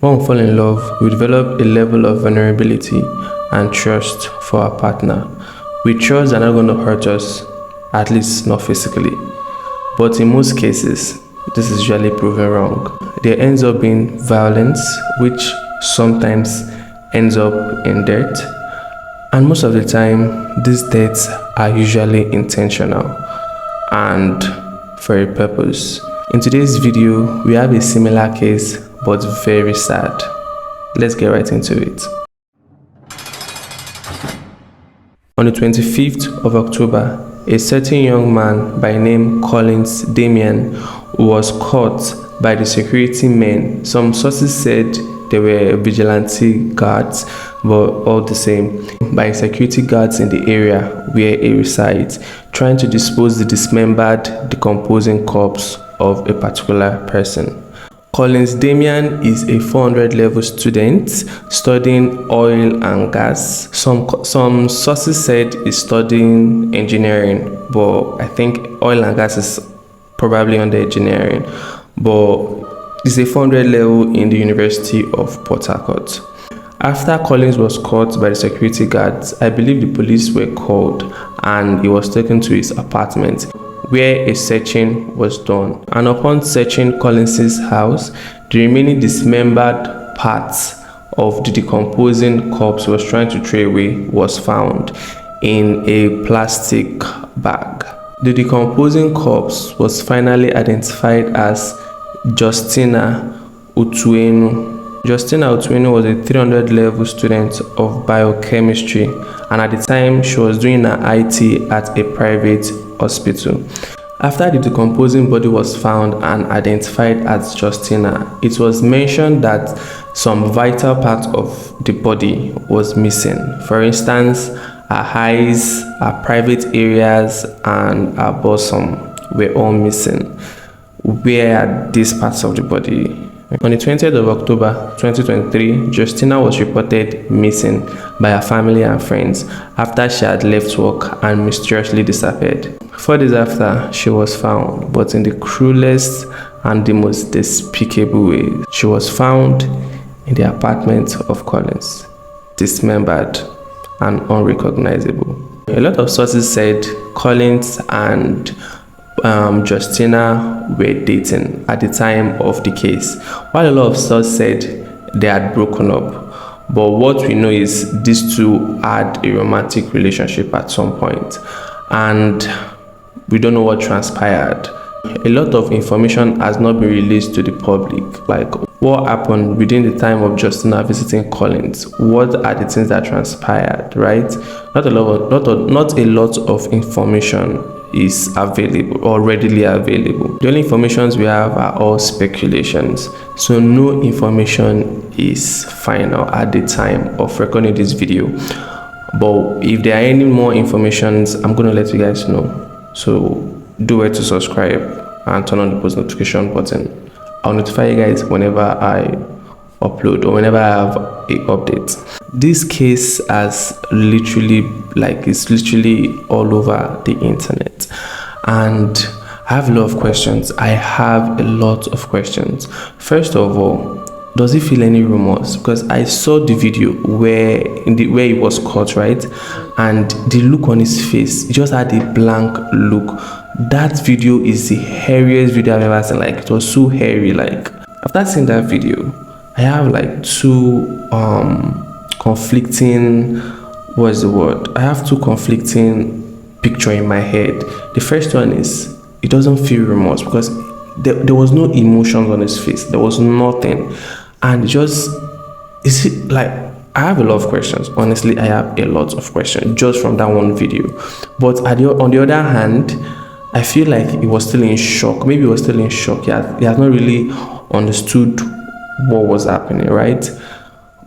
When we fall in love, we develop a level of vulnerability and trust for our partner. We trust they're not going to hurt us, at least not physically. But in most cases, this is usually proven wrong. There ends up being violence, which sometimes ends up in death. And most of the time, these deaths are usually intentional and for a purpose. In today's video, we have a similar case, but very sad. Let's get right into it. On the 25th of October, a certain young man by name Collins Damian was caught by the security men. Some sources said they were vigilante guards, but all the same, by security guards in the area where he resides, trying to dispose the dismembered, decomposing corpse of a particular person. Collins Damian is a 400 level student studying oil and gas. Some sources said he's studying engineering, but I think oil and gas is probably under engineering. But it's a 400 level in the University of Port Harcourt. After Collins was caught by the security guards, I believe the police were called and he was taken to his apartment, where a searching was done. And upon searching Collins's house, the remaining dismembered parts of the decomposing corpse was trying to throw away was found in a plastic bag. The decomposing corpse was finally identified as Justina Utuenu. Justina Utuenu was a 300 level student of biochemistry, and at the time she was doing her IT at a private hospital. After the decomposing body was found and identified as Justina, it was mentioned that some vital part of the body was missing. For instance, her eyes, her private areas, and her bosom were all missing. Where are these parts of the body? On the 20th of October 2023, Justina was reported missing by her family and friends after she had left work and mysteriously disappeared. 4 days after, she was found, but in the cruelest and the most despicable way. She was found in the apartment of Collins, dismembered and unrecognizable. A lot of sources said Collins and Justina were dating at the time of the case, while a lot of sources said they had broken up. But what we know is these two had a romantic relationship at some point, and we don't know what transpired. A lot of information has not been released to the public, like what happened within the time of Justina visiting Collins. What are the things that transpired, right? Not a lot of information is available or readily available. The only informations we have are all speculations, so no information is final at the time of recording this video. But if there are any more informations, I'm going to let you guys know, so do it to subscribe and turn on the post notification button. I'll notify you guys whenever I upload or whenever I have a update. This case has it's literally all over the internet, and I have a lot of questions. First of all, does he feel any remorse? Because I saw the video where he was caught, right? And the look on his face, he just had a blank look. That video is the hairiest video I've ever seen. Like, it was so hairy. Like, after seeing that video, I have like two conflicting picture in my head. The first one is it doesn't feel remorse because there was no emotions on his face. There was nothing, and is it like, I have a lot of questions. Honestly, I have a lot of questions just from that one video. But on the other hand, I feel like he was still in shock. Maybe he was still in shock. He has not really understood what was happening, right?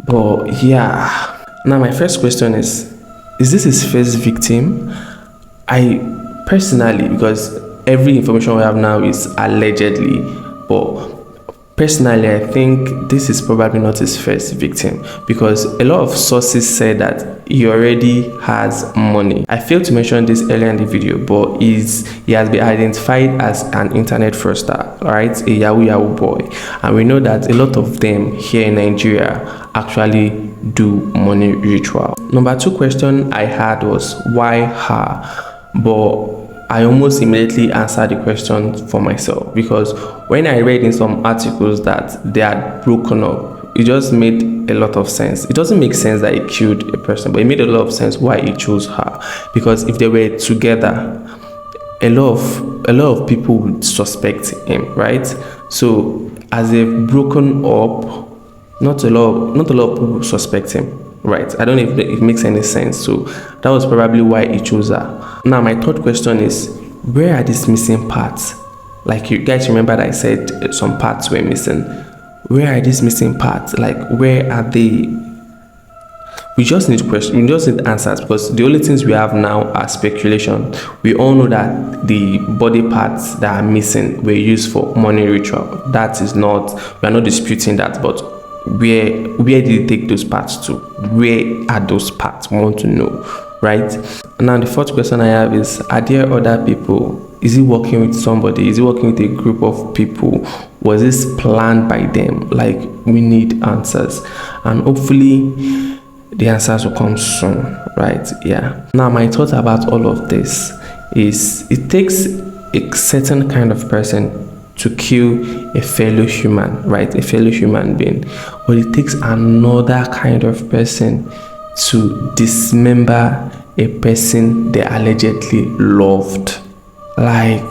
But yeah. Now my first question is this his first victim? I personally, because every information we have now is allegedly, but Personally, I think this is probably not his first victim, because a lot of sources say that he already has money. I failed to mention this earlier in the video, but he has been identified as an internet fraudster, right? A Yahoo boy. And we know that a lot of them here in Nigeria actually do money ritual. Number 2 question I had was, why her? But I almost immediately answered the question for myself, because when I read in some articles that they had broken up, it just made a lot of sense. It doesn't make sense that he killed a person, but it made a lot of sense why he chose her. Because if they were together, a lot of people would suspect him, right? So as they've broken up, not a lot of people suspect him. Right, I don't know if it makes any sense. So that was probably why he chose her. Now my third question is, where are these missing parts? Like, you guys remember that I said some parts were missing. Where are these missing parts? Like, where are they? We just need questions. We just need answers, because the only things we have now are speculation. We all know that the body parts that are missing were used for money ritual. That is not, we are not disputing that, but where did he take those parts to? Where are those parts? We want to know, right? Now the fourth question I have is, are there other people? Is he working with somebody? Is he working with a group of people? Was this planned by them? Like, we need answers, and hopefully the answers will come soon, right? Yeah. Now my thought about all of this is, it takes a certain kind of person to kill a fellow human, right? A fellow human being. But it takes another kind of person to dismember a person they allegedly loved. Like,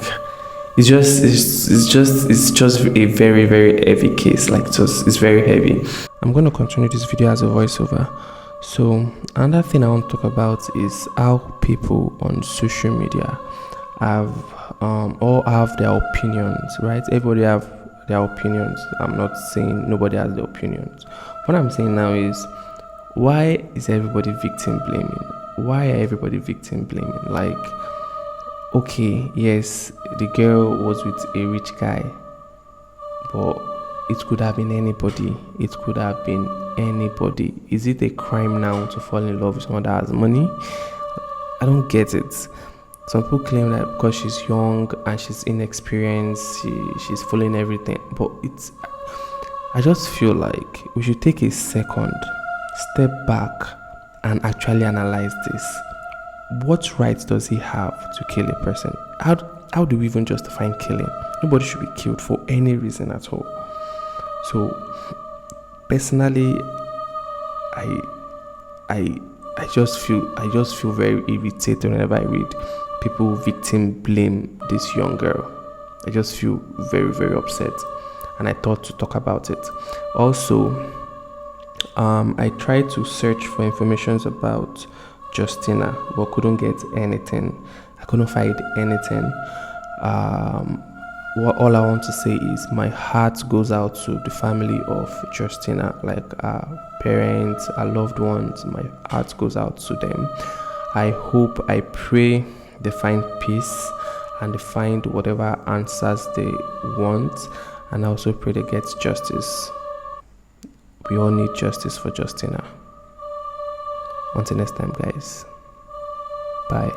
it's just a very, very heavy case. Like, it's very heavy. I'm going to continue this video as a voiceover. So another thing I want to talk about is how people on social media all have their opinions, right? Everybody have their opinions. I'm not saying nobody has their opinions. What I'm saying now is, why is everybody victim blaming? Why are everybody victim blaming? Like, okay, yes, the girl was with a rich guy, but it could have been anybody. It could have been anybody. Is it a crime now to fall in love with someone that has money? I don't get it. Some people claim that because she's young and she's inexperienced, she's following everything. But I just feel like we should take a second, step back, and actually analyze this. What rights does he have to kill a person? How do we even justify killing? Nobody should be killed for any reason at all. So personally, I just feel very irritated whenever I read people victim blame this young girl. I just feel very, very upset, and I thought to talk about it. Also, I tried to search for information about Justina, but couldn't get anything. I couldn't find anything. All I want to say is, my heart goes out to the family of Justina, like our parents, our loved ones. My heart goes out to them. I pray they find peace and they find whatever answers they want, and I also pray they get justice. We all need justice for Justina. Until next time, guys. Bye.